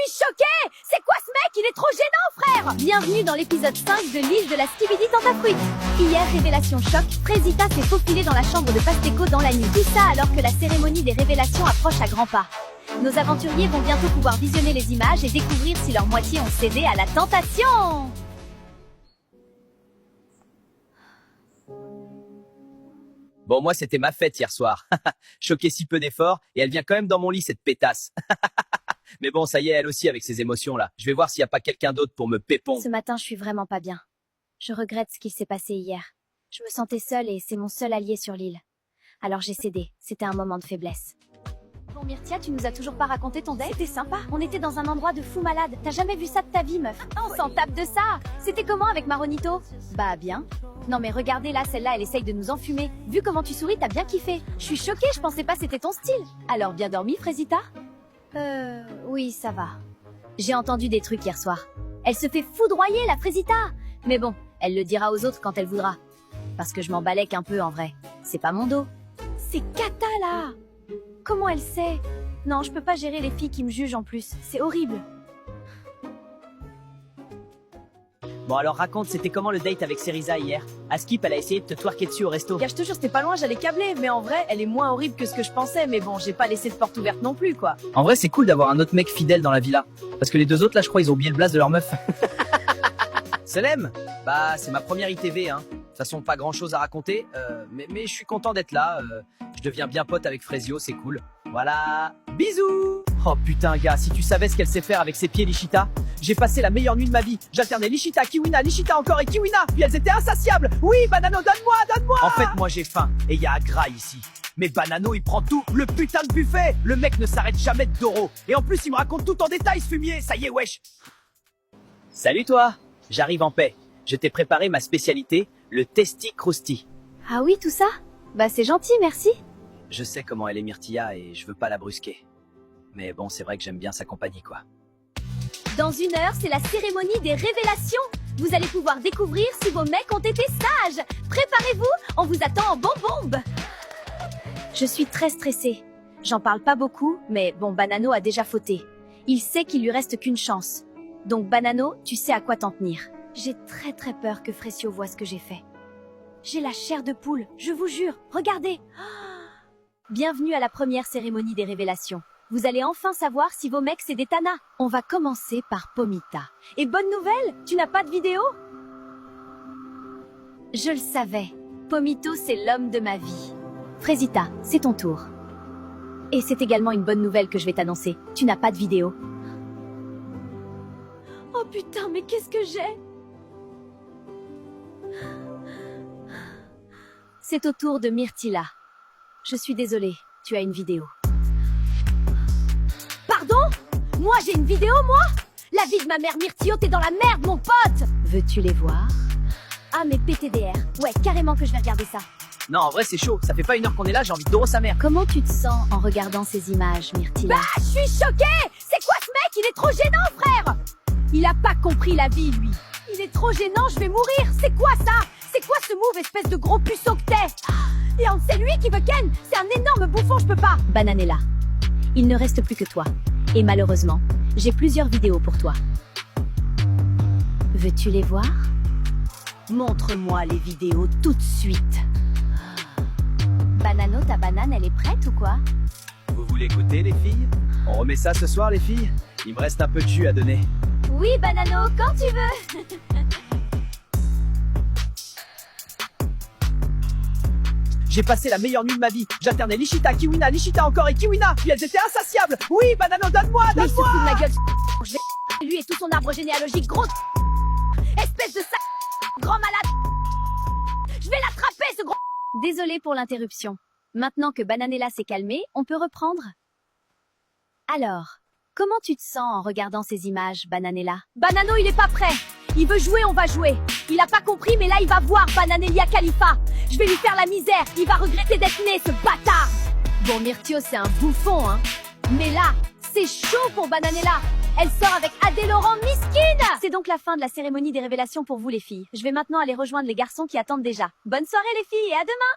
suis choquée! C'est quoi ce mec? Il est trop gênant, frère! Bienvenue dans l'épisode 5 de l'île de la Skibidi Tentafruit. Hier, révélation choc, Frésita s'est faufilée dans la chambre de Pasteco dans la nuit. Tout ça alors que la cérémonie des révélations approche à grands pas. Nos aventuriers vont bientôt pouvoir visionner les images et découvrir si leur moitié ont cédé à la tentation. Bon, moi, c'était ma fête hier soir. Choqué si peu d'efforts, et elle vient quand même dans mon lit, cette pétasse. Mais bon, ça y est, elle aussi avec ses émotions-là. Je vais voir s'il n'y a pas quelqu'un d'autre pour me pépon. Ce matin, je suis vraiment pas bien. Je regrette ce qui s'est passé hier. Je me sentais seule et c'est mon seul allié sur l'île. Alors j'ai cédé. C'était un moment de faiblesse. Bon, Myrtia, tu nous as toujours pas raconté ton date? C'était sympa. On était dans un endroit de fou malade. T'as jamais vu ça de ta vie, meuf? On s'en tape de ça. C'était comment avec Maronito? Bah, bien. Non mais regardez là, celle-là, elle essaye de nous enfumer. Vu comment tu souris, t'as bien kiffé. Je suis choquée, je pensais pas c'était ton style. Alors, bien dormi, Frésita? Oui, ça va. J'ai entendu des trucs hier soir. Elle se fait foudroyer, la Frésita. Mais bon, elle le dira aux autres quand elle voudra. Parce que je m'en balèque un peu en vrai. C'est pas mon dos. C'est Kata là. Comment elle sait? Non, je peux pas gérer les filles qui me jugent en plus. C'est horrible. Bon, alors raconte, c'était comment le date avec Cerisa hier? Askip, elle a essayé de te twerker dessus au resto. Gars, je te jure, c'était pas loin, j'allais câbler. Mais en vrai, elle est moins horrible que ce que je pensais. Mais bon, j'ai pas laissé de porte ouverte non plus, quoi. En vrai, c'est cool d'avoir un autre mec fidèle dans la villa. Parce que les deux autres, là, je crois, ils ont oublié le blaze de leur meuf. Selem? Bah, c'est ma première ITV, hein. De toute façon, pas grand chose à raconter, mais je suis content d'être là. Je deviens bien pote avec Frésio, c'est cool. Voilà, bisous. Oh putain, gars, si tu savais ce qu'elle sait faire avec ses pieds, Lichita. J'ai passé la meilleure nuit de ma vie. J'alternais Lichita, Kiwina, Lichita encore et Kiwina. Puis elles étaient insatiables. Oui, Banano, donne-moi, donne-moi. En fait, moi j'ai faim et il y a Agra ici. Mais Banano, il prend tout, le putain de buffet. Le mec ne s'arrête jamais de Doro. Et en plus, il me raconte tout en détail, ce fumier. Ça y est, wesh. Salut toi. J'arrive en paix. Je t'ai préparé ma spécialité, le Testi Crousti. Ah oui, tout ça? Bah c'est gentil, merci. Je sais comment elle est Myrtilla et je veux pas la brusquer. Mais bon, c'est vrai que j'aime bien sa compagnie, quoi. Dans 1 heure, c'est la cérémonie des révélations. Vous allez pouvoir découvrir si vos mecs ont été sages. Préparez-vous, on vous attend en bombe. Je suis très stressée. J'en parle pas beaucoup, mais bon, Banano a déjà fauté. Il sait qu'il lui reste qu'une chance. Donc Banano, tu sais à quoi t'en tenir. J'ai très peur que Frésio voie ce que j'ai fait. J'ai la chair de poule, je vous jure. Regardez. Bienvenue à la première cérémonie des révélations. Vous allez enfin savoir si vos mecs c'est des tanas. On va commencer par Pomita. Et bonne nouvelle, tu n'as pas de vidéo? Je le savais. Pomito, c'est l'homme de ma vie. Frésita, c'est ton tour. Et c'est également une bonne nouvelle que je vais t'annoncer. Tu n'as pas de vidéo. Oh putain, mais qu'est-ce que j'ai? C'est au tour de Myrtilla. Je suis désolée, tu as une vidéo. Pardon? Moi j'ai une vidéo, moi? La vie de ma mère Myrtio, t'es dans la merde, mon pote! Veux-tu les voir? Ah, mais PTDR. Ouais, carrément que je vais regarder ça. Non, en vrai, c'est chaud. Ça fait pas 1 heure qu'on est là, j'ai envie de Doro sa mère. Comment tu te sens en regardant ces images, Myrtilla? Bah, je suis choquée! C'est quoi ce mec? Il est trop gênant, frère! Il a pas compris la vie, lui. Il est trop gênant, je vais mourir. C'est quoi ça? C'est quoi ce move, espèce de gros puceau que t'es? Et c'est lui qui veut Ken. C'est un énorme bouffon, je peux pas. Bananella, il ne reste plus que toi. Et malheureusement, j'ai plusieurs vidéos pour toi. Veux-tu les voir? Montre-moi les vidéos tout de suite. Banano, ta banane, elle est prête ou quoi? Vous voulez goûter, les filles? On remet ça ce soir, les filles? Il me reste un peu de jus à donner. Oui, Banano, quand tu veux. J'ai passé la meilleure nuit de ma vie. J'alternais Lichita, Kiwina, Lichita encore et Kiwina. Puis elles étaient insatiables. Oui, Banano, donne-moi, Mais il se donne-moi. fout de ma gueule. Je vais lui et tout son arbre généalogique, gros. Espèce de grand malade. Je vais l'attraper, ce gros. Désolée pour l'interruption. Maintenant que Bananella s'est calmée, on peut reprendre? Alors, comment tu te sens en regardant ces images, Bananella? Banano, il est pas prêt. Il veut jouer, on va jouer. Il a pas compris, mais là, il va voir Bananelia Khalifa. Je vais lui faire la misère. Il va regretter d'être né, ce bâtard. Bon, Myrtio, c'est un bouffon, hein. Mais là, c'est chaud pour Bananella. Elle sort avec Adé Laurent Miskine. C'est donc la fin de la cérémonie des révélations pour vous, les filles. Je vais maintenant aller rejoindre les garçons qui attendent déjà. Bonne soirée, les filles, et à demain.